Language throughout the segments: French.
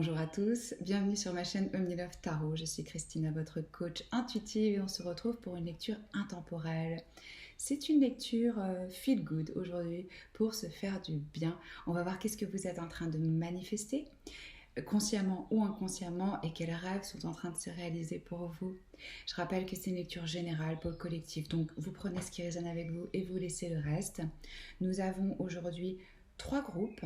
Bonjour à tous, bienvenue sur ma chaîne OmniLove Tarot. Je suis Christina, votre coach intuitive et on se retrouve pour une lecture intemporelle. C'est une lecture feel good aujourd'hui pour se faire du bien. On va voir qu'est-ce que vous êtes en train de manifester, consciemment ou inconsciemment, et quels rêves sont en train de se réaliser pour vous. Je rappelle que c'est une lecture générale pour le collectif, donc vous prenez ce qui résonne avec vous et vous laissez le reste. Nous avons aujourd'hui 3 groupes.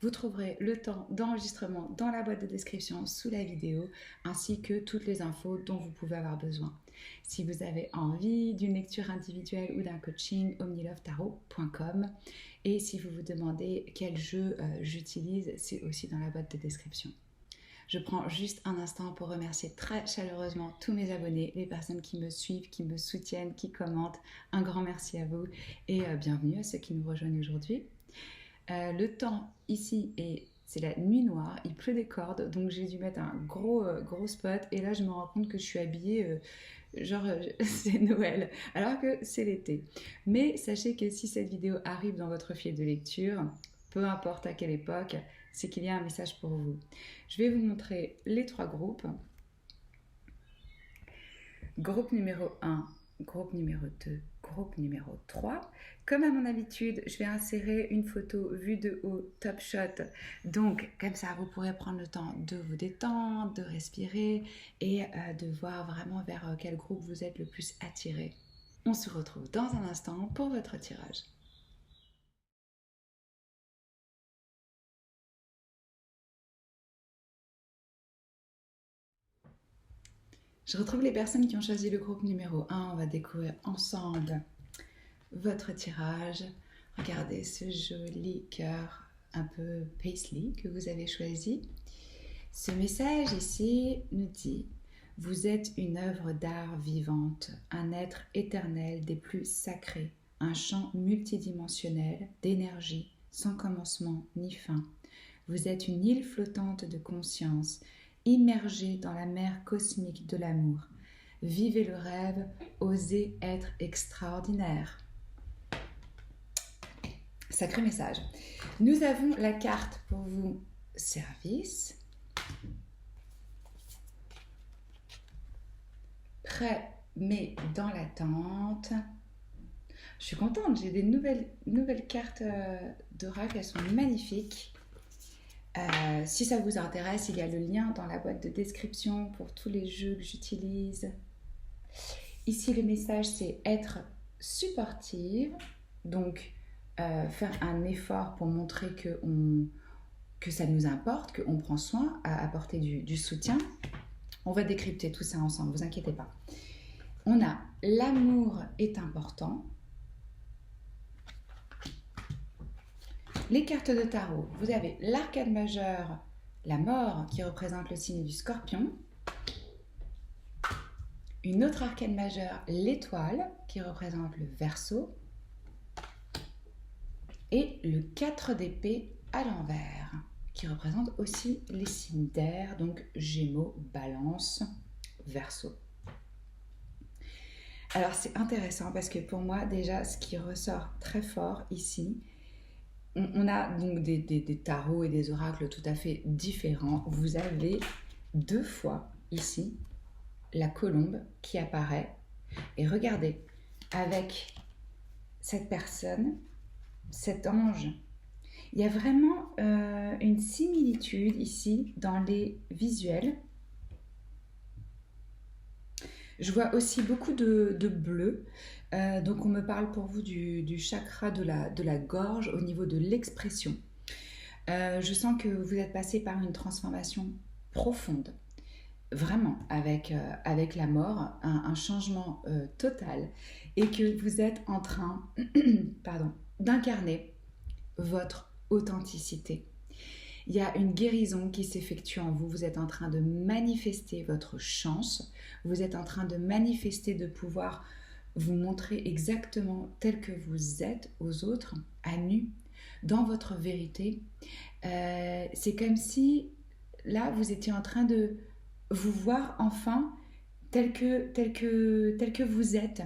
Vous trouverez le temps d'enregistrement dans la boîte de description sous la vidéo, ainsi que toutes les infos dont vous pouvez avoir besoin. Si vous avez envie d'une lecture individuelle ou d'un coaching, omnilovetarot.com. Et si vous vous demandez quel jeu j'utilise, c'est aussi dans la boîte de description. Je prends juste un instant pour remercier très chaleureusement tous mes abonnés, les personnes qui me suivent, qui me soutiennent, qui commentent. Un grand merci à vous et bienvenue à ceux qui nous rejoignent aujourd'hui. Le temps ici, c'est la nuit noire, il pleut des cordes, donc j'ai dû mettre un gros spot. Et là, je me rends compte que je suis habillée c'est Noël, alors que c'est l'été. Mais sachez que si cette vidéo arrive dans votre fil de lecture, peu importe à quelle époque, c'est qu'il y a un message pour vous. Je vais vous montrer les 3 groupes. Groupe numéro 1, groupe numéro 2, groupe numéro 3. Comme à mon habitude, je vais insérer une photo vue de haut, top shot. Donc, comme ça, vous pourrez prendre le temps de vous détendre, de respirer et de voir vraiment vers quel groupe vous êtes le plus attiré. On se retrouve dans un instant pour votre tirage. Je retrouve les personnes qui ont choisi le groupe numéro 1. On va découvrir ensemble votre tirage. Regardez ce joli cœur un peu paisley que vous avez choisi. Ce message ici nous dit: vous êtes une œuvre d'art vivante, un être éternel des plus sacrés, un champ multidimensionnel d'énergie sans commencement ni fin. Vous êtes une île flottante de conscience, immergée dans la mer cosmique de l'amour. Vivez le rêve, osez être extraordinaire. Sacré message. Nous avons la carte pour vous, service. Prêt mais dans l'attente. Je suis contente, j'ai des nouvelles cartes d'oracle, elles sont magnifiques. Si ça vous intéresse, il y a le lien dans la boîte de description pour tous les jeux que j'utilise. Ici, le message, c'est être supportive, donc faire un effort pour montrer que ça nous importe, qu'on prend soin, à apporter du soutien. On va décrypter tout ça ensemble, vous inquiétez pas. On a l'amour est important. Les cartes de tarot, vous avez l'arcane majeur, la mort qui représente le signe du Scorpion. Une autre arcane majeure, l'étoile qui représente le Verseau. Et le 4 d'épée à l'envers qui représente aussi les signes d'air, donc Gémeaux, Balance, Verseau. Alors c'est intéressant parce que pour moi déjà ce qui ressort très fort ici, on a donc des tarots et des oracles tout à fait différents. Vous avez 2 fois ici la colombe qui apparaît. Et regardez, avec cette personne, cet ange, il y a vraiment une similitude ici dans les visuels. Je vois aussi beaucoup de bleu. Donc on me parle pour vous du chakra de la gorge au niveau de l'expression. Je sens que vous êtes passé par une transformation profonde, vraiment, avec la mort, un changement total, et que vous êtes en train d'incarner votre authenticité. Il y a une guérison qui s'effectue en vous. Vous êtes en train de manifester votre chance. Vous êtes en train de manifester de pouvoir vous montrer exactement tel que vous êtes aux autres, à nu, dans votre vérité. C'est comme si, là, vous étiez en train de vous voir enfin tel que vous êtes.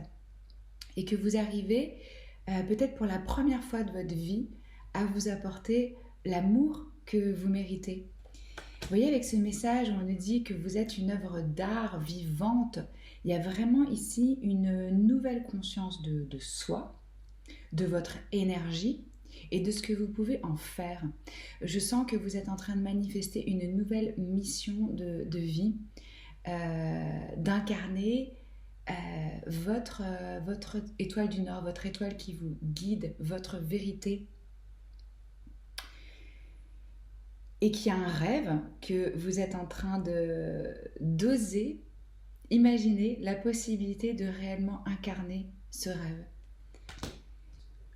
Et que vous arrivez, peut-être pour la première fois de votre vie, à vous apporter l'amour que vous méritez. Vous voyez, avec ce message, on nous dit que vous êtes une œuvre d'art vivante. Il y a vraiment ici une nouvelle conscience de soi, de votre énergie et de ce que vous pouvez en faire. Je sens que vous êtes en train de manifester une nouvelle mission de vie, d'incarner votre étoile du Nord, votre étoile qui vous guide, votre vérité, et qui a un rêve que vous êtes en train d'oser imaginer la possibilité de réellement incarner ce rêve.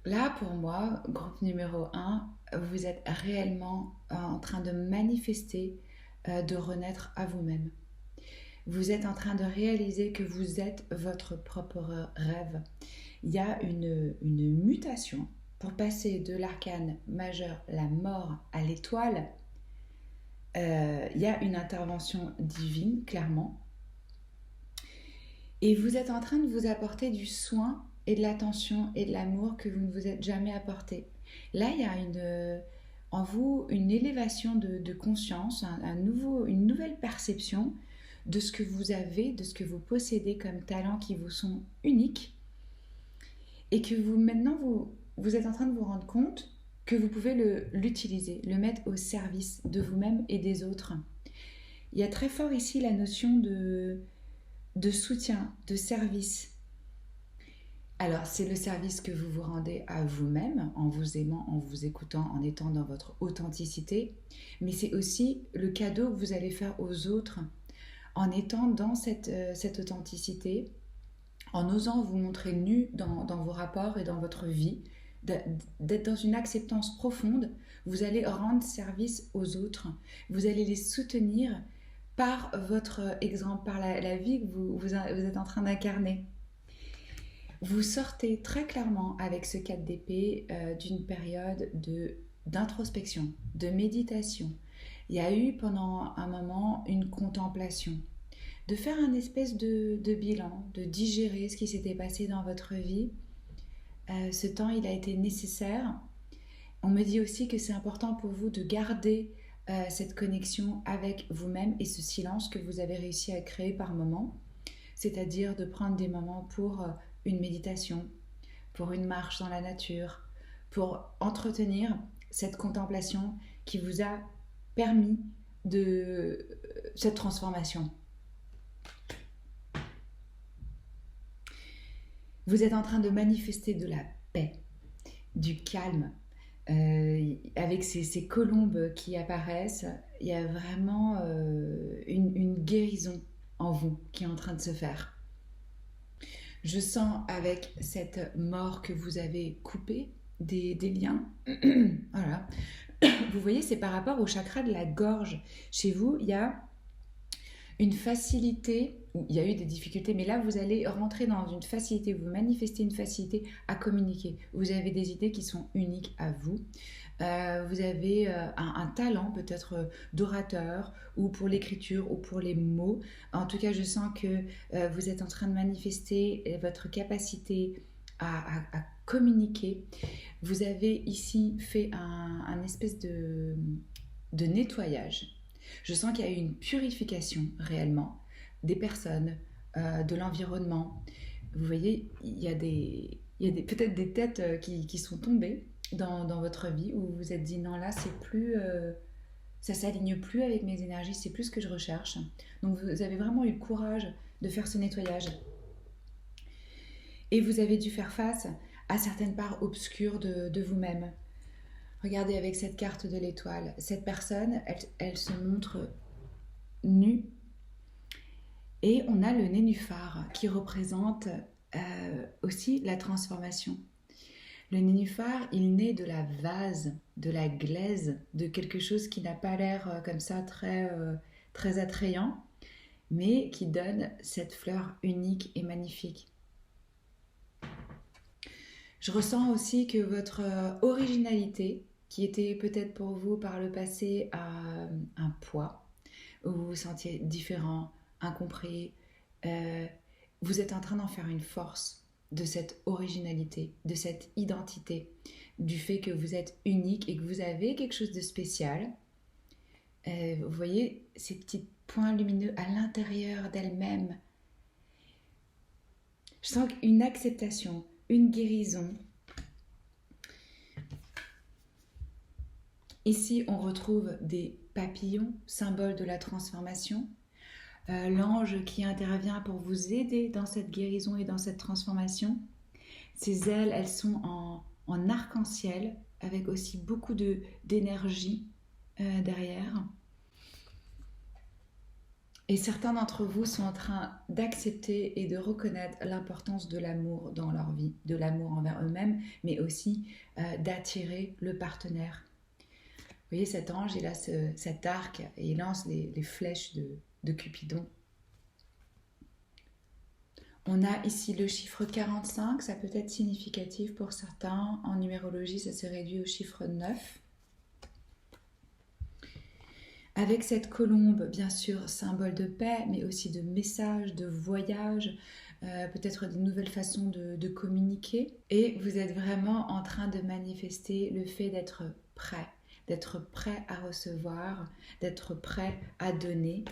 Là, pour moi, groupe numéro 1, vous êtes réellement en train de manifester, de renaître à vous-même. Vous êtes en train de réaliser que vous êtes votre propre rêve. Il y a une mutation pour passer de l'arcane majeur, la mort, à l'étoile. Il y a une intervention divine, clairement. Et vous êtes en train de vous apporter du soin et de l'attention et de l'amour que vous ne vous êtes jamais apporté. Là, il y a en vous une élévation de conscience, une nouvelle perception de ce que vous avez, de ce que vous possédez comme talents qui vous sont uniques, et que maintenant vous êtes en train de vous rendre compte que vous pouvez l'utiliser, le mettre au service de vous-même et des autres. Il y a très fort ici la notion de soutien, de service. Alors, c'est le service que vous vous rendez à vous-même, en vous aimant, en vous écoutant, en étant dans votre authenticité, mais c'est aussi le cadeau que vous allez faire aux autres, en étant dans cette authenticité, en osant vous montrer nu dans vos rapports et dans votre vie, d'être dans une acceptance profonde. Vous allez rendre service aux autres, vous allez les soutenir par votre exemple, par la vie que vous êtes en train d'incarner. Vous sortez très clairement avec ce 4 d'épée d'une période d'introspection, de méditation. Il y a eu pendant un moment une contemplation, de faire un espèce de bilan, de digérer ce qui s'était passé dans votre vie. Ce temps, il a été nécessaire. On me dit aussi que c'est important pour vous de garder cette connexion avec vous-même et ce silence que vous avez réussi à créer par moment, c'est-à-dire de prendre des moments pour une méditation, pour une marche dans la nature, pour entretenir cette contemplation qui vous a permis de cette transformation. Vous êtes en train de manifester de la paix, du calme. Avec ces colombes qui apparaissent, il y a vraiment une guérison en vous qui est en train de se faire. Je sens avec cette mort que vous avez coupée des liens. Voilà. Vous voyez, c'est par rapport au chakra de la gorge. Chez vous, il y a une facilité, il y a eu des difficultés, mais là, vous allez rentrer dans une facilité, vous manifestez une facilité à communiquer. Vous avez des idées qui sont uniques à vous. Vous avez un talent peut-être d'orateur ou pour l'écriture ou pour les mots. En tout cas, je sens que vous êtes en train de manifester votre capacité à communiquer. Vous avez ici fait un espèce de nettoyage. Je sens qu'il y a eu une purification réellement des personnes, de l'environnement. Vous voyez, il y a peut-être des têtes qui sont tombées dans votre vie où vous vous êtes dit non, là c'est plus ça s'aligne plus avec mes énergies, c'est plus ce que je recherche. Donc vous avez vraiment eu le courage de faire ce nettoyage et vous avez dû faire face à certaines parts obscures de vous-même. Regardez avec cette carte de l'étoile, cette personne elle se montre nue et on a le nénuphar qui représente aussi la transformation. Le nénuphar, il naît de la vase, de la glaise, de quelque chose qui n'a pas l'air comme ça très attrayant, mais qui donne cette fleur unique et magnifique. Je ressens aussi que votre originalité, qui était peut-être pour vous par le passé un poids, où vous vous sentiez différent, incompris, vous êtes en train d'en faire une force, de cette originalité, de cette identité, du fait que vous êtes unique et que vous avez quelque chose de spécial Vous voyez ces petits points lumineux à l'intérieur d'elle-même. Je sens une acceptation, une guérison. Ici, on retrouve des papillons, symbole de la transformation. L'ange qui intervient pour vous aider dans cette guérison et dans cette transformation. Ces ailes, elles sont en arc-en-ciel, avec aussi beaucoup d'énergie derrière. Et certains d'entre vous sont en train d'accepter et de reconnaître l'importance de l'amour dans leur vie, de l'amour envers eux-mêmes, mais aussi d'attirer le partenaire. Vous voyez, cet ange, il a cet arc et il lance les flèches de Cupidon. On a ici le chiffre 45, ça peut être significatif pour certains. En numérologie, ça se réduit au chiffre 9. Avec cette colombe, bien sûr, symbole de paix, mais aussi de message, de voyage, peut-être de nouvelles façons de communiquer. Et vous êtes vraiment en train de manifester le fait d'être prêt à recevoir, d'être prêt à donner.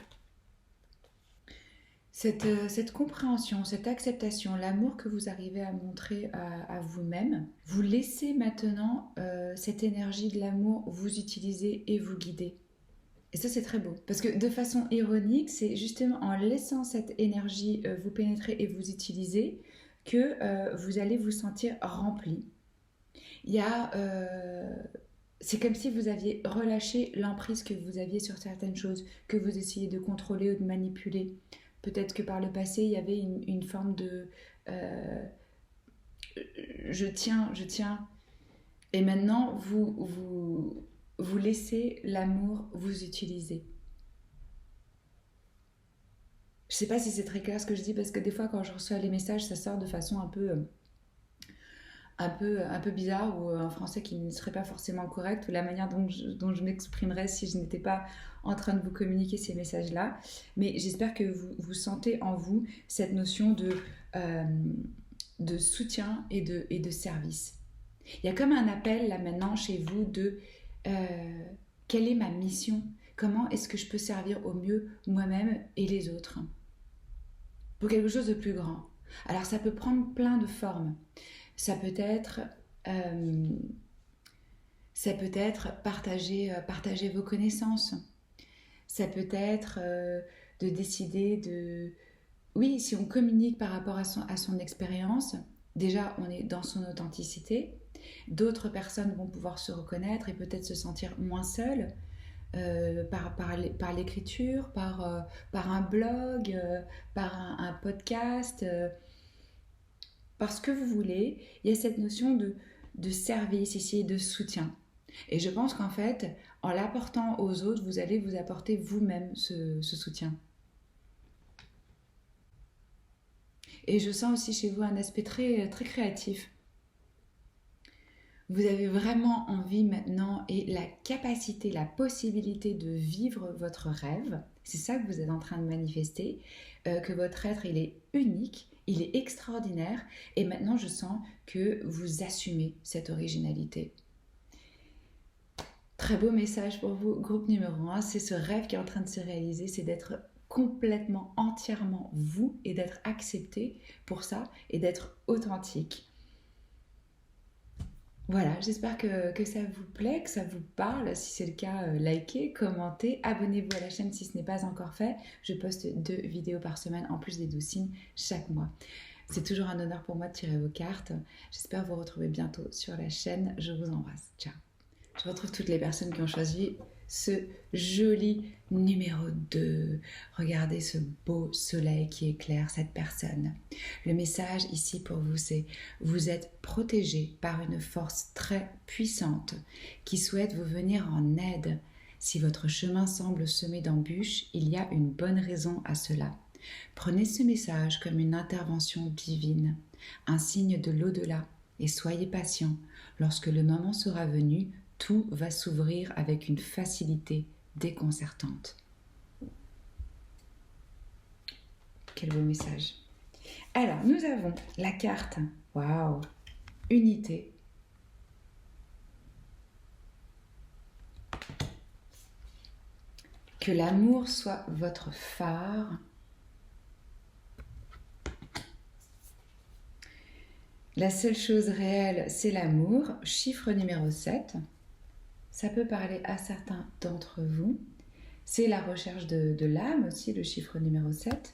Cette compréhension, cette acceptation, l'amour que vous arrivez à montrer à vous-même, vous laissez maintenant cette énergie de l'amour vous utiliser et vous guider. Et ça, c'est très beau. Parce que de façon ironique, c'est justement en laissant cette énergie vous pénétrer et vous utiliser que vous allez vous sentir rempli. C'est comme si vous aviez relâché l'emprise que vous aviez sur certaines choses, que vous essayez de contrôler ou de manipuler. Peut-être que par le passé, il y avait une forme de je tiens. Et maintenant, vous laissez l'amour vous utiliser. Je ne sais pas si c'est très clair ce que je dis, parce que des fois, quand je reçois les messages, ça sort de façon un peu bizarre, ou un français qui ne serait pas forcément correct, ou la manière dont je m'exprimerais si je n'étais pas en train de vous communiquer ces messages-là. Mais j'espère que vous sentez en vous cette notion de soutien et de service. Il y a comme un appel là maintenant chez vous de quelle est ma mission ? Comment est-ce que je peux servir au mieux moi-même et les autres ? Pour quelque chose de plus grand. Alors ça peut prendre plein de formes. Ça peut être partager vos connaissances. Ça peut être de décider de... Oui, si on communique par rapport à son expérience, déjà on est dans son authenticité. D'autres personnes vont pouvoir se reconnaître et peut-être se sentir moins seules par l'écriture, par un blog, par un podcast... Parce que vous voulez, il y a cette notion de service ici et de soutien. Et je pense qu'en fait, en l'apportant aux autres, vous allez vous apporter vous-même ce soutien. Et je sens aussi chez vous un aspect très, très créatif. Vous avez vraiment envie maintenant et la capacité, la possibilité de vivre votre rêve. C'est ça que vous êtes en train de manifester, que votre être, il est unique. Il est extraordinaire et maintenant je sens que vous assumez cette originalité. Très beau message pour vous, groupe numéro 1, c'est ce rêve qui est en train de se réaliser, c'est d'être complètement, entièrement vous et d'être accepté pour ça et d'être authentique. Voilà, j'espère que ça vous plaît, que ça vous parle. Si c'est le cas, likez, commentez, abonnez-vous à la chaîne si ce n'est pas encore fait. Je poste 2 vidéos par semaine en plus des 12 signes chaque mois. C'est toujours un honneur pour moi de tirer vos cartes. J'espère vous retrouver bientôt sur la chaîne. Je vous embrasse. Ciao. Je retrouve toutes les personnes qui ont choisi ce joli numéro 2. Regardez ce beau soleil qui éclaire cette personne. Le message ici pour vous, c'est vous êtes protégé par une force très puissante qui souhaite vous venir en aide. Si votre chemin semble semé d'embûches, il y a une bonne raison à cela. Prenez ce message comme une intervention divine, un signe de l'au-delà, et soyez patient. Lorsque le moment sera venu, tout va s'ouvrir avec une facilité déconcertante. Quel beau message. Alors, nous avons la carte, waouh, unité. Que l'amour soit votre phare. La seule chose réelle, c'est l'amour. Chiffre numéro 7. Ça peut parler à certains d'entre vous. C'est la recherche de l'âme aussi, le chiffre numéro 7.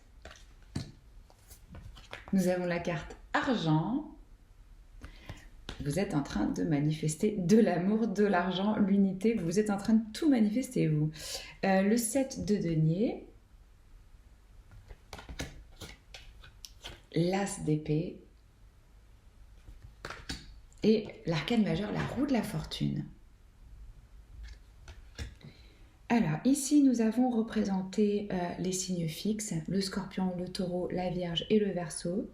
Nous avons la carte argent. Vous êtes en train de manifester de l'amour, de l'argent, l'unité. Vous êtes en train de tout manifester, vous. Le 7 de denier. L'as d'épée. Et l'arcane majeur, la roue de la fortune. Alors, ici, nous avons représenté les signes fixes, le scorpion, le taureau, la vierge et le verseau.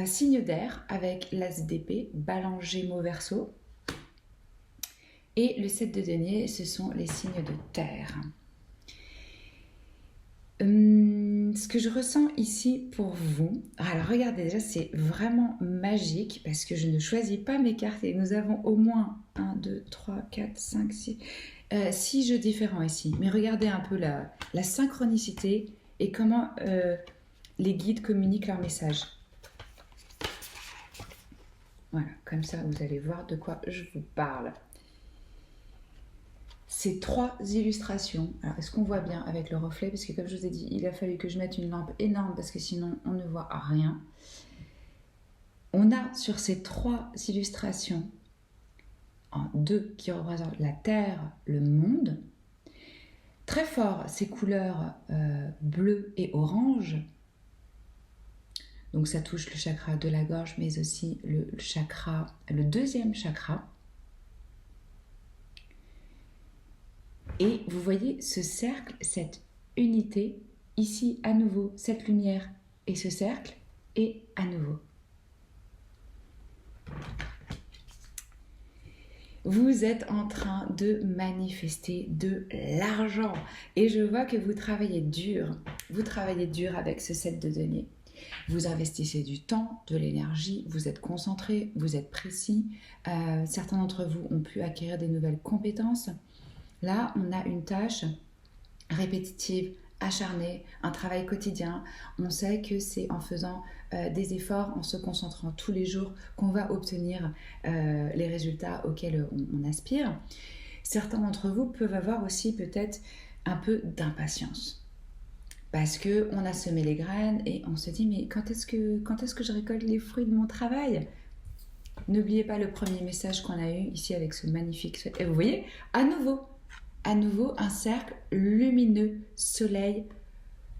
Signe d'air avec l'as d'épée, balance, gémeaux, verseau. Et le 7 de denier, ce sont les signes de terre. Ce que je ressens ici pour vous, alors regardez, déjà c'est vraiment magique parce que je ne choisis pas mes cartes et nous avons au moins 1, 2, 3, 4, 5, 6 jeux différents ici. Mais regardez un peu la synchronicité et comment les guides communiquent leurs messages. Voilà, comme ça vous allez voir de quoi je vous parle. Ces 3 illustrations, alors est-ce qu'on voit bien avec le reflet? Parce que comme je vous ai dit, il a fallu que je mette une lampe énorme parce que sinon on ne voit rien. On a sur ces 3 illustrations, 2 qui représentent la Terre, le monde, très fort ces couleurs bleu et orange. Donc ça touche le chakra de la gorge, mais aussi le deuxième chakra. Et vous voyez ce cercle, cette unité, ici à nouveau, cette lumière et ce cercle, et à nouveau. Vous êtes en train de manifester de l'argent. Et je vois que vous travaillez dur. Vous travaillez dur avec ce 7 de denier. Vous investissez du temps, de l'énergie, vous êtes concentré, vous êtes précis. Certains d'entre vous ont pu acquérir des nouvelles compétences. Là, on a une tâche répétitive, acharnée, un travail quotidien. On sait que c'est en faisant des efforts, en se concentrant tous les jours qu'on va obtenir les résultats auxquels on aspire. Certains d'entre vous peuvent avoir aussi peut-être un peu d'impatience. Parce qu'on a semé les graines et on se dit mais quand est-ce que je récolte les fruits de mon travail? N'oubliez pas le premier message qu'on a eu ici avec ce magnifique... Et vous voyez, à nouveau un cercle lumineux, soleil,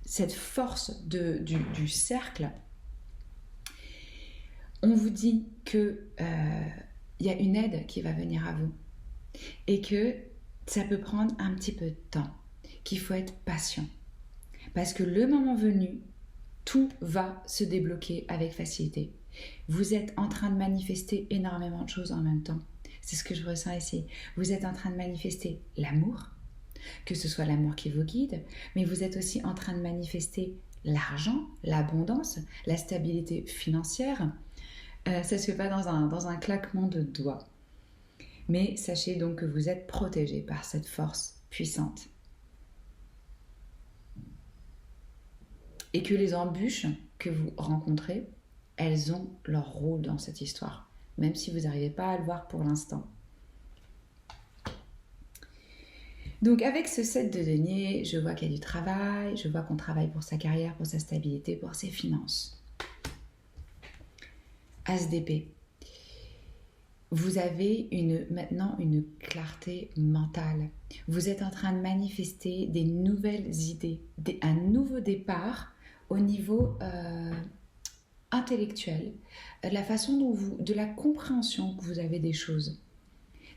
cette force du cercle. On vous dit qu'il y a une aide qui va venir à vous et que ça peut prendre un petit peu de temps, qu'il faut être patient. Parce que le moment venu, tout va se débloquer avec facilité. Vous êtes en train de manifester énormément de choses en même temps. C'est ce que je ressens ici. Vous êtes en train de manifester l'amour, que ce soit l'amour qui vous guide, mais vous êtes aussi en train de manifester l'argent, l'abondance, la stabilité financière. Ça ne se fait pas dans un claquement de doigts. Mais sachez donc que vous êtes protégé par cette force puissante. Et que les embûches que vous rencontrez, elles ont leur rôle dans cette histoire, même si vous n'arrivez pas à le voir pour l'instant. Donc avec ce 7 de denier, je vois qu'il y a du travail, je vois qu'on travaille pour sa carrière, pour sa stabilité, pour ses finances. As d'épée. Vous avez maintenant une clarté mentale. Vous êtes en train de manifester des nouvelles idées, un nouveau départ au niveau intellectuel, la façon de la compréhension que vous avez des choses.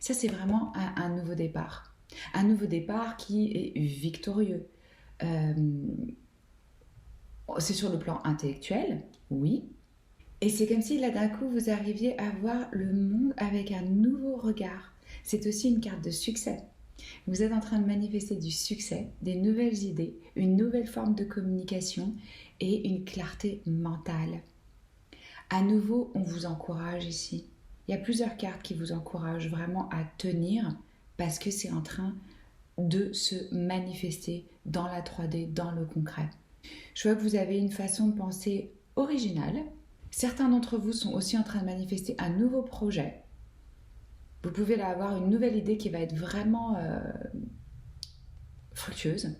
Ça, c'est vraiment un nouveau départ. Un nouveau départ qui est victorieux. C'est sur le plan intellectuel, oui. Et c'est comme si là d'un coup vous arriviez à voir le monde avec un nouveau regard. C'est aussi une carte de succès. Vous êtes en train de manifester du succès, des nouvelles idées, une nouvelle forme de communication et une clarté mentale. À nouveau, on vous encourage ici. Il y a plusieurs cartes qui vous encouragent vraiment à tenir parce que c'est en train de se manifester dans la 3D, dans le concret. Je vois que vous avez une façon de penser originale. Certains d'entre vous sont aussi en train de manifester un nouveau projet. Vous pouvez là avoir une nouvelle idée qui va être vraiment fructueuse.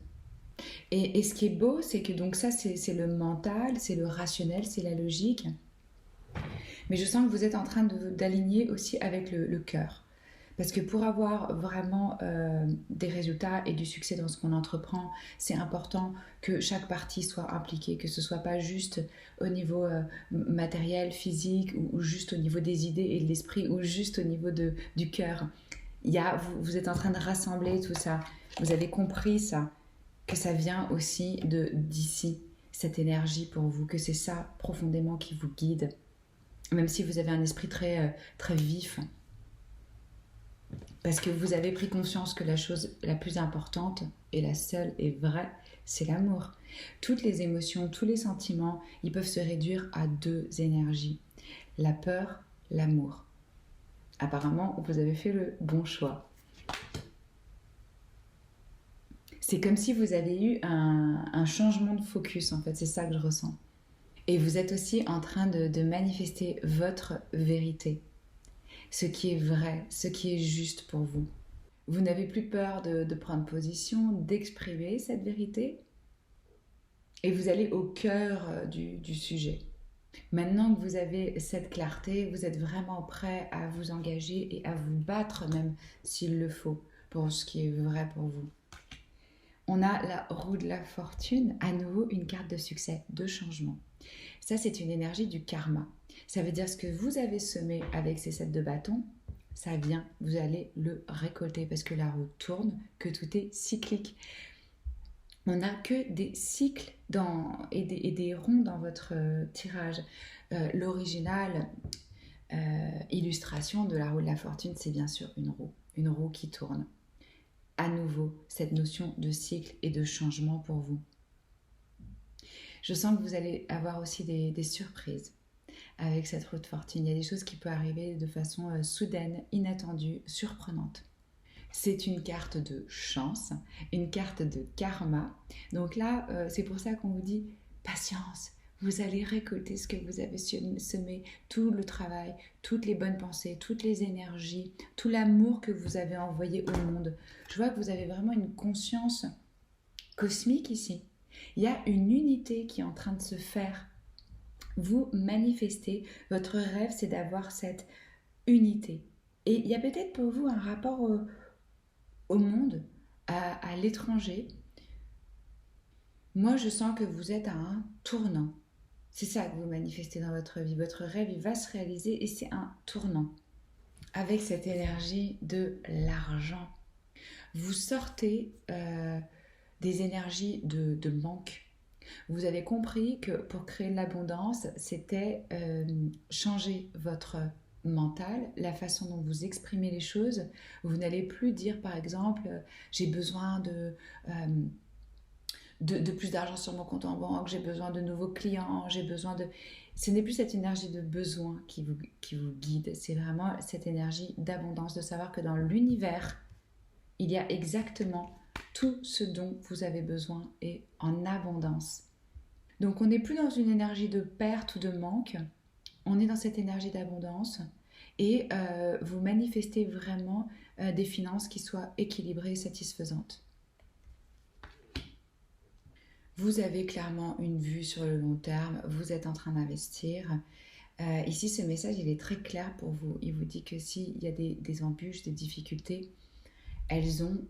Et ce qui est beau, c'est que donc ça, c'est le mental, c'est le rationnel, c'est la logique. Mais je sens que vous êtes en train d'aligner aussi avec le cœur. Parce que pour avoir vraiment des résultats et du succès dans ce qu'on entreprend, c'est important que chaque partie soit impliquée, que ce ne soit pas juste au niveau matériel, physique, ou juste au niveau des idées et de l'esprit, ou juste au niveau du cœur. Vous êtes en train de rassembler tout ça. Vous avez compris ça, que ça vient aussi d'ici, cette énergie pour vous, que c'est ça profondément qui vous guide. Même si vous avez un esprit très, très vif. Parce que vous avez pris conscience que la chose la plus importante, et la seule et vraie, c'est l'amour. Toutes les émotions, tous les sentiments, ils peuvent se réduire à 2 énergies. La peur, l'amour. Apparemment, vous avez fait le bon choix. C'est comme si vous avez eu un changement de focus, en fait, c'est ça que je ressens. Et vous êtes aussi en train de manifester votre vérité. Ce qui est vrai, ce qui est juste pour vous. Vous n'avez plus peur de prendre position, d'exprimer cette vérité. Et vous allez au cœur du sujet. Maintenant que vous avez cette clarté, vous êtes vraiment prêt à vous engager et à vous battre même s'il le faut pour ce qui est vrai pour vous. On a la roue de la fortune, à nouveau une carte de succès, de changement. Ça, c'est une énergie du karma. Ça veut dire ce que vous avez semé avec ces 7 de bâtons, ça vient, vous allez le récolter parce que la roue tourne, que tout est cyclique. On n'a que des cycles et des ronds dans votre tirage. L'original illustration de la roue de la fortune, c'est bien sûr une roue qui tourne. À nouveau, cette notion de cycle et de changement pour vous. Je sens que vous allez avoir aussi des surprises avec cette roue de fortune. Il y a des choses qui peuvent arriver de façon soudaine, inattendue, surprenante. C'est une carte de chance, une carte de karma. Donc là, c'est pour ça qu'on vous dit patience. Vous allez récolter ce que vous avez semé, tout le travail, toutes les bonnes pensées, toutes les énergies, tout l'amour que vous avez envoyé au monde. Je vois que vous avez vraiment une conscience cosmique ici. Il y a une unité qui est en train de se faire. Vous manifestez, votre rêve, c'est d'avoir cette unité. Et il y a peut-être pour vous un rapport au monde, à l'étranger. Moi, je sens que vous êtes à un tournant. C'est ça que vous manifestez dans votre vie. Votre rêve, il va se réaliser et c'est un tournant. Avec cette énergie de l'argent. Vous sortez des énergies de manque. Vous avez compris que pour créer de l'abondance, c'était changer votre mental, la façon dont vous exprimez les choses. Vous n'allez plus dire par exemple j'ai besoin de plus d'argent sur mon compte en banque, j'ai besoin de nouveaux clients, j'ai besoin de... Ce n'est plus cette énergie de besoin qui vous guide, c'est vraiment cette énergie d'abondance, de savoir que dans l'univers, il y a exactement tout ce dont vous avez besoin et en abondance. Donc on n'est plus dans une énergie de perte ou de manque, on est dans cette énergie d'abondance et vous manifestez vraiment des finances qui soient équilibrées et satisfaisantes. Vous avez clairement une vue sur le long terme, vous êtes en train d'investir. Ici, ce message, il est très clair pour vous. Il vous dit que s'il y a des embûches, des difficultés, elles ont...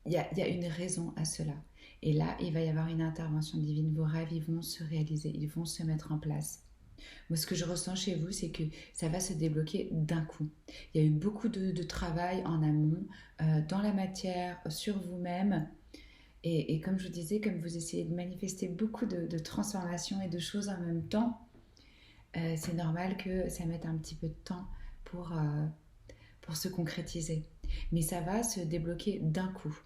il y a une raison à cela. Et là, il va y avoir une intervention divine. Vos rêves, ils vont se réaliser, ils vont se mettre en place. Moi, ce que je ressens chez vous, c'est que ça va se débloquer d'un coup. Il y a eu beaucoup de travail en amont, dans la matière, sur vous-même. Et comme je vous disais, comme vous essayez de manifester beaucoup de transformations et de choses en même temps, c'est normal que ça mette un petit peu de temps pour se concrétiser. Mais ça va se débloquer d'un coup.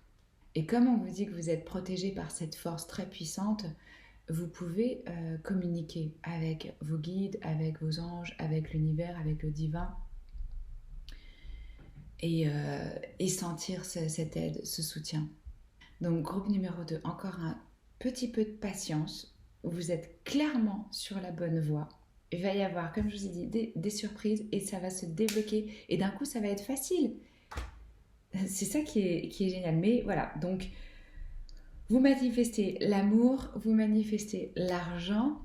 Et comme on vous dit que vous êtes protégé par cette force très puissante, vous pouvez communiquer avec vos guides, avec vos anges, avec l'univers, avec le divin. et sentir cette aide, ce soutien. Donc groupe numéro 2, encore un petit peu de patience. Vous êtes clairement sur la bonne voie. Il va y avoir, comme je vous ai dit, des surprises et ça va se débloquer. Et d'un coup, ça va être facile. C'est ça qui est génial. Mais voilà, donc vous manifestez l'amour, vous manifestez l'argent.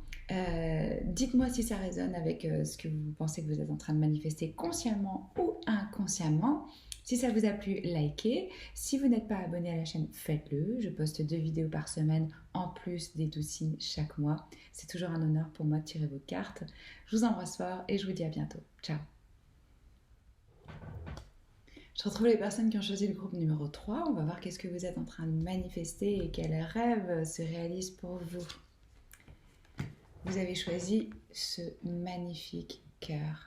Dites-moi si ça résonne avec ce que vous pensez que vous êtes en train de manifester consciemment ou inconsciemment. Si ça vous a plu, likez. Si vous n'êtes pas abonné à la chaîne, faites-le. Je poste 2 vidéos par semaine en plus des 12 signes chaque mois. C'est toujours un honneur pour moi de tirer vos cartes. Je vous embrasse fort et je vous dis à bientôt. Ciao. Je retrouve les personnes qui ont choisi le groupe numéro 3. On va voir qu'est-ce que vous êtes en train de manifester et quels rêves se réalisent pour vous. Vous avez choisi ce magnifique cœur.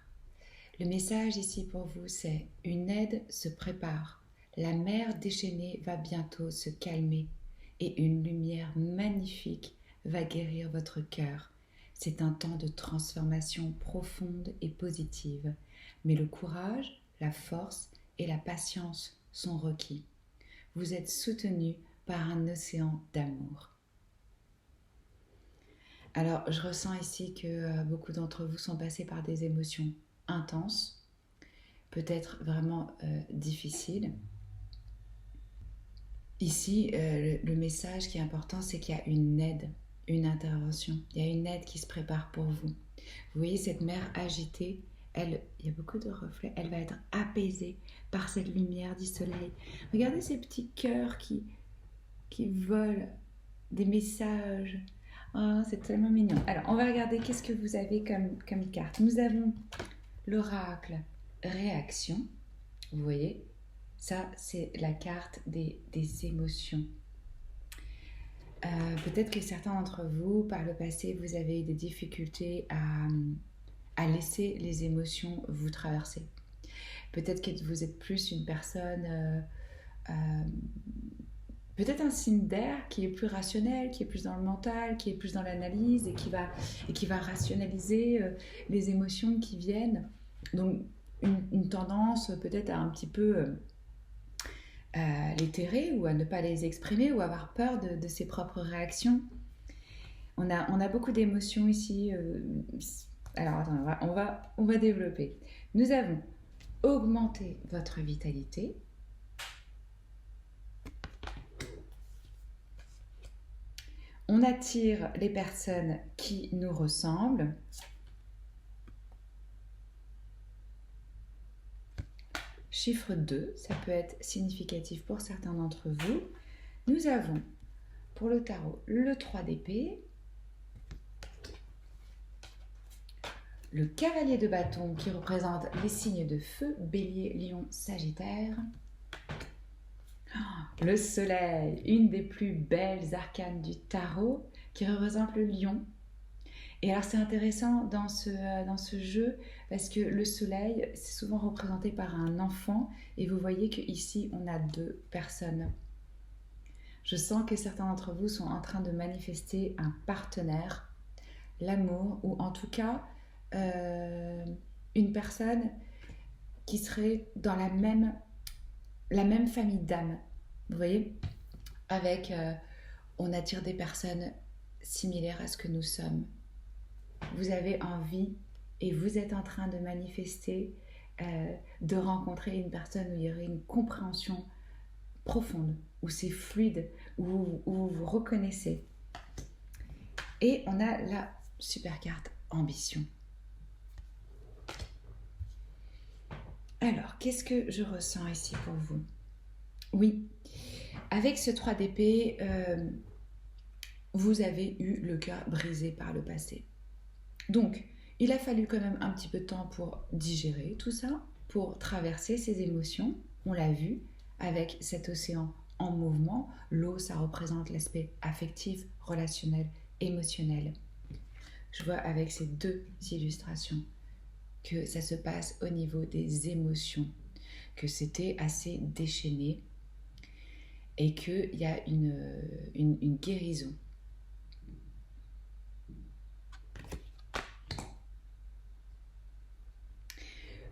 Le message ici pour vous, c'est une aide se prépare. La mer déchaînée va bientôt se calmer et une lumière magnifique va guérir votre cœur. C'est un temps de transformation profonde et positive. Mais le courage, la force et la patience sont requis. Vous êtes soutenu par un océan d'amour. Alors, je ressens ici que beaucoup d'entre vous sont passés par des émotions intenses, peut-être vraiment difficiles. Ici, le message qui est important, c'est qu'il y a une aide, une intervention. Il y a une aide qui se prépare pour vous. Vous voyez cette mer agitée, il y a beaucoup de reflets, elle va être apaisée par cette lumière du soleil. Regardez ces petits cœurs qui volent, des messages. Oh, c'est tellement mignon. Alors, on va regarder qu'est-ce que vous avez comme carte. Nous avons l'oracle réaction. Vous voyez, ça, c'est la carte des émotions. Peut-être que certains d'entre vous, par le passé, vous avez eu des difficultés à laisser les émotions vous traverser. Peut-être que vous êtes plus une personne... peut-être un signe d'air qui est plus rationnel, qui est plus dans le mental, qui est plus dans l'analyse et qui va rationaliser les émotions qui viennent. Donc, une tendance peut-être à un petit peu les terrer ou à ne pas les exprimer ou avoir peur de ses propres réactions. On a beaucoup d'émotions ici. Alors, attends, on va développer. Nous avons augmenté votre vitalité. On attire les personnes qui nous ressemblent. Chiffre 2, ça peut être significatif pour certains d'entre vous. Nous avons pour le tarot le 3 d'épée, le cavalier de bâton qui représente les signes de feu, bélier, lion, sagittaire. Le soleil, une des plus belles arcanes du tarot qui représente le lion. Et alors c'est intéressant dans ce jeu parce que le soleil, c'est souvent représenté par un enfant et vous voyez qu'ici on a 2 personnes. Je sens que certains d'entre vous sont en train de manifester un partenaire, l'amour ou en tout cas une personne qui serait dans la même famille d'âme. Vous voyez, avec on attire des personnes similaires à ce que nous sommes. Vous avez envie et vous êtes en train de manifester, de rencontrer une personne où il y aurait une compréhension profonde, où c'est fluide, où vous vous reconnaissez. Et on a la super carte ambition. Alors, qu'est-ce que je ressens ici pour vous? Oui, avec ce 3 d'épée, vous avez eu le cœur brisé par le passé. Donc, il a fallu quand même un petit peu de temps pour digérer tout ça, pour traverser ces émotions. On l'a vu avec cet océan en mouvement. L'eau, ça représente l'aspect affectif, relationnel, émotionnel. Je vois avec ces 2 illustrations que ça se passe au niveau des émotions, que c'était assez déchaîné et qu'il y a une guérison.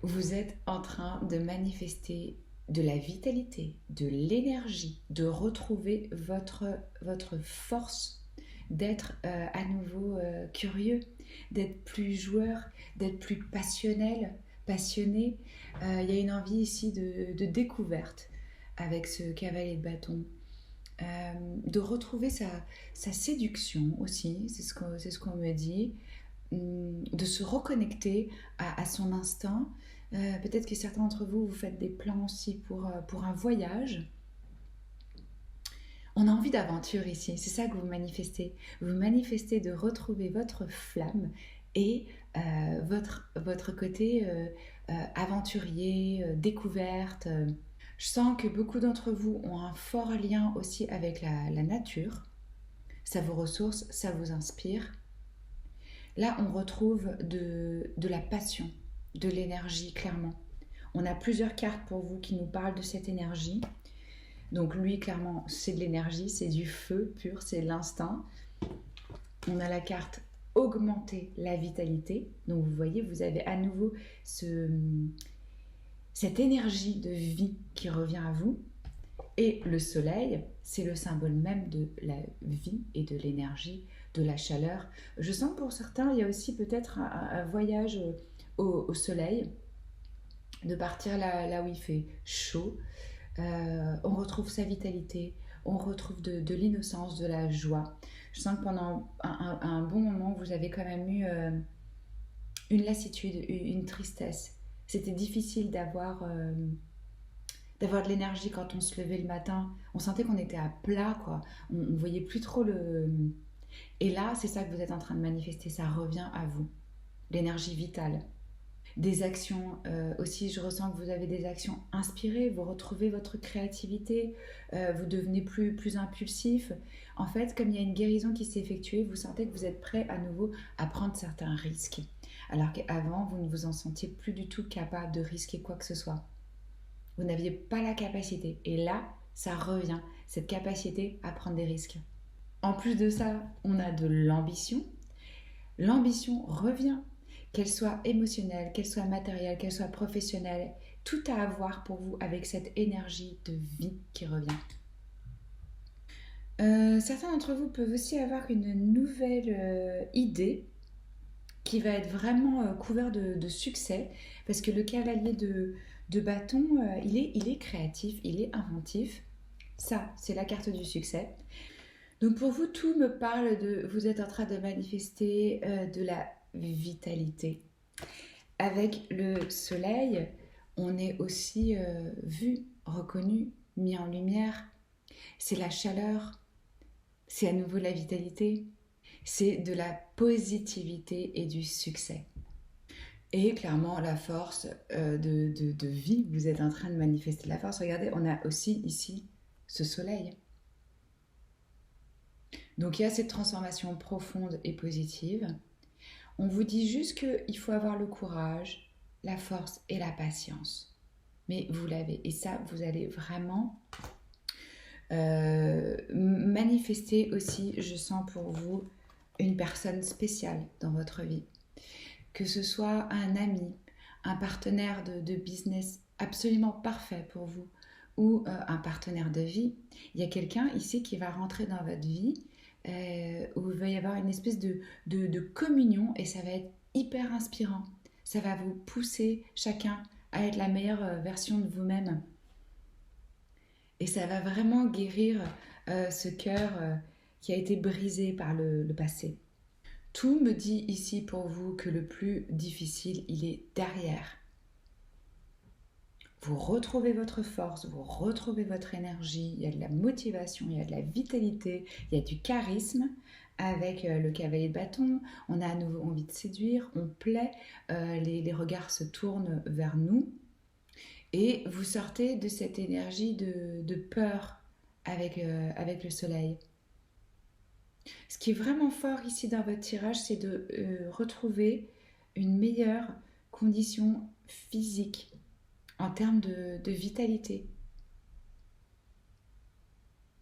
Vous êtes en train de manifester de la vitalité, de l'énergie, de retrouver votre force, d'être à nouveau curieux, d'être plus joueur, d'être plus passionné. Il y a une envie ici de découverte avec ce cavalier de bâton. De retrouver sa séduction aussi, c'est ce qu'on me dit, de se reconnecter à son instinct. Peut-être que certains d'entre vous, vous faites des plans aussi pour un voyage. On a envie d'aventure ici, c'est ça que vous manifestez. Vous manifestez de retrouver votre flamme et votre côté aventurier, découverte. Je sens que beaucoup d'entre vous ont un fort lien aussi avec la nature. Ça vous ressource, ça vous inspire. Là, on retrouve de la passion, de l'énergie, clairement. On a plusieurs cartes pour vous qui nous parlent de cette énergie. Donc lui, clairement, c'est de l'énergie, c'est du feu pur, c'est de l'instinct. On a la carte augmenter la vitalité. Donc vous voyez, vous avez à nouveau cette énergie de vie qui revient à vous. Et le soleil, c'est le symbole même de la vie et de l'énergie, de la chaleur. Je sens que pour certains, il y a aussi peut-être un voyage au soleil, de partir là où il fait chaud. On retrouve sa vitalité, on retrouve de l'innocence, de la joie. Je sens que pendant un bon moment, vous avez quand même eu une lassitude, une tristesse. C'était difficile d'avoir de l'énergie quand on se levait le matin. On sentait qu'on était à plat, quoi. On ne voyait plus trop le... Et là, c'est ça que vous êtes en train de manifester, ça revient à vous. L'énergie vitale. Des actions aussi, je ressens que vous avez des actions inspirées, vous retrouvez votre créativité, vous devenez plus impulsif. En fait, comme il y a une guérison qui s'est effectuée, vous sentez que vous êtes prêt à nouveau à prendre certains risques. Alors qu'avant, vous ne vous en sentiez plus du tout capable de risquer quoi que ce soit. Vous n'aviez pas la capacité. Et là, ça revient, cette capacité à prendre des risques. En plus de ça, on a de l'ambition. L'ambition revient. Qu'elle soit émotionnelle, qu'elle soit matérielle, qu'elle soit professionnelle, tout a à voir pour vous avec cette énergie de vie qui revient. Certains d'entre vous peuvent aussi avoir une nouvelle idée qui va être vraiment couvert de succès, parce que le cavalier de bâton, il est créatif, il est inventif. Ça, c'est la carte du succès. Donc pour vous, tout me parle de... Vous êtes en train de manifester de la vitalité. Avec le soleil, on est aussi vu, reconnu, mis en lumière. C'est la chaleur, c'est à nouveau la vitalité, c'est de la positivité et du succès. Et clairement, la force de vie, vous êtes en train de manifester la force. Regardez, on a aussi ici ce soleil. Donc il y a cette transformation profonde et positive. On vous dit juste qu'il faut avoir le courage, la force et la patience. Mais vous l'avez. Et ça, vous allez vraiment manifester aussi, je sens pour vous, une personne spéciale dans votre vie. Que ce soit un ami, un partenaire de business absolument parfait pour vous, ou un partenaire de vie. Il y a quelqu'un ici qui va rentrer dans votre vie, où il va y avoir une espèce de communion, et ça va être hyper inspirant. Ça va vous pousser chacun à être la meilleure version de vous-même. Et ça va vraiment guérir ce cœur qui a été brisé par le passé. Tout me dit ici pour vous que le plus difficile, il est derrière. Vous retrouvez votre force, vous retrouvez votre énergie, il y a de la motivation, il y a de la vitalité, il y a du charisme. Avec le cavalier de bâton, on a à nouveau envie de séduire, on plaît, les regards se tournent vers nous. Et vous sortez de cette énergie de peur avec le soleil. Ce qui est vraiment fort ici dans votre tirage, c'est de retrouver une meilleure condition physique en termes de vitalité.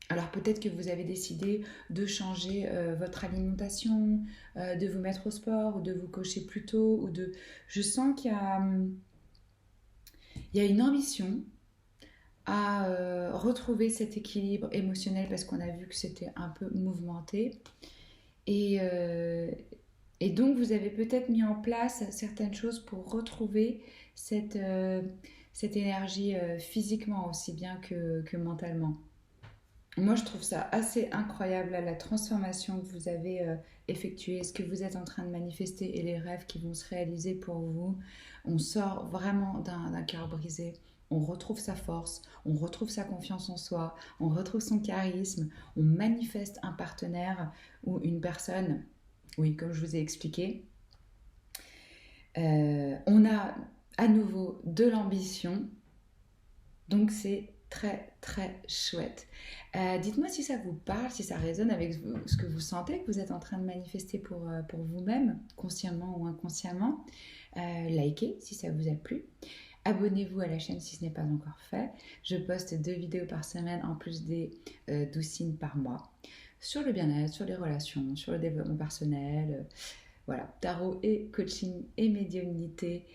Alors peut-être que vous avez décidé de changer votre alimentation, de vous mettre au sport ou de vous coucher plus tôt. Je sens qu'il y a une ambition à retrouver cet équilibre émotionnel parce qu'on a vu que c'était un peu mouvementé. Et, euh, et donc, vous avez peut-être mis en place certaines choses pour retrouver cette énergie physiquement aussi bien que mentalement. Moi, je trouve ça assez incroyable, là, la transformation que vous avez effectuée, ce que vous êtes en train de manifester et les rêves qui vont se réaliser pour vous. On sort vraiment d'un cœur brisé. On retrouve sa force, on retrouve sa confiance en soi, on retrouve son charisme, on manifeste un partenaire ou une personne, oui, comme je vous ai expliqué. On a à nouveau de l'ambition, donc c'est très très chouette. Dites-moi si ça vous parle, si ça résonne avec ce que vous sentez, que vous êtes en train de manifester pour vous-même, consciemment ou inconsciemment. Likez si ça vous a plu. Abonnez-vous à la chaîne si ce n'est pas encore fait. Je poste 2 vidéos par semaine en plus des 12 signes par mois sur le bien-être, sur les relations, sur le développement personnel. Voilà, tarot et coaching et médiumnité.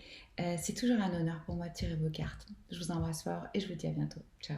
C'est toujours un honneur pour moi de tirer vos cartes. Je vous embrasse fort et je vous dis à bientôt. Ciao.